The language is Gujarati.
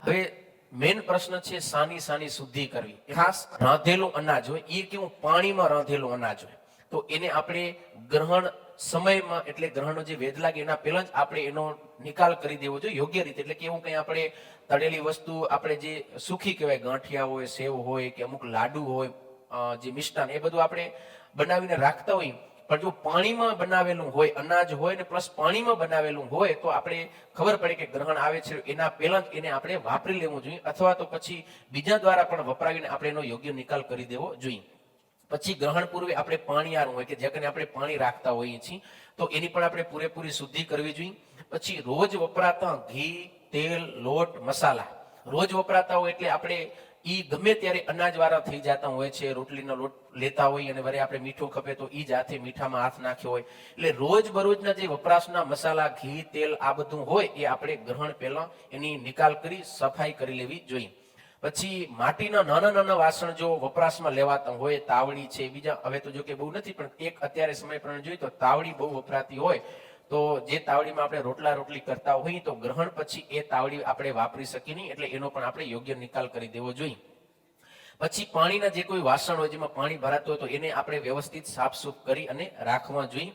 હવે મેન પ્રશ્ન છે સાની સાની શુદ્ધિ કરવી. ખાસ રાંધેલું અનાજ હોય એ કેવું પાણીમાં રાંધેલું અનાજ હોય તો એને આપણે ગ્રહણ સમયમાં એટલે ગ્રહણનો જે વેદ લાગે એના પહેલા જ આપણે એનો નિકાલ કરી દેવો જોઈએ યોગ્ય રીતે. એટલે કે એવું કંઈ આપણે તળેલી વસ્તુ આપણે જે સુખી કહેવાય ગાંઠિયા હોય, સેવ હોય કે અમુક લાડુ હોય, જે મિષ્ટાન એ બધું આપણે બનાવીને રાખતા હોય પણ જો પાણીમાં બનાવેલું હોય અનાજ હોય ને પ્લસ પાણીમાં બનાવેલું હોય તો આપણે ખબર પડે કે ગ્રહણ આવે છે એના પહેલા જ એને આપણે વાપરી લેવું જોઈએ અથવા તો પછી બીજા દ્વારા પણ વપરાવીને આપણે એનો યોગ્ય નિકાલ કરી દેવો જોઈએ. પછી ગ્રહણ પૂર્વે આપણે પાણીયાર હોય કે જે કને આપણે પાણી રાખતા હોઈએ છીએ તો એની પણ આપણે પૂરેપૂરી શુદ્ધિ કરવી જોઈએ. પછી રોજ વપરાતા ઘી, તેલ, લોટ, મસાલા રોજ વપરાતા હોય એટલે આપણે ઈ ગમે ત્યારે અનાજ વાળા થઈ જતા હોય છે. રોટલીનો લોટ લેતા હોય અને વરે આપણે મીઠું ખપે તો ઈ જ હાથે મીઠામાં હાથ નાખ્યો હોય એટલે રોજ બરોજના જે વપરાશના મસાલા, ઘી, તેલ આ બધું હોય એ આપણે ગ્રહણ પહેલા એની નિકાલ કરી સફાઈ કરી લેવી જોઈએ. પછી માટીના નાના નાના વાસણ જો વપરાશમાં લેવાતા હોય, તાવડી છે, બીજા હવે તો જો કે બહુ નથી પણ એક અત્યારે સમય પ્રમાણે જોઈએ તો તાવડી બહુ વપરાતી હોય તો જે તાવડીમાં આપણે રોટલા રોટલી કરતા હોઈએ તો ગ્રહણ પછી એ તાવડી આપણે વાપરી શકીએ નહીં એટલે એનો પણ આપણે યોગ્ય નિકાલ કરી દેવો જોઈએ. પછી પાણીના જે કોઈ વાસણ હોય જેમાં પાણી ભરાતું હોય તો એને આપણે વ્યવસ્થિત સાફ સૂફ કરી અને રાખવા જોઈએ.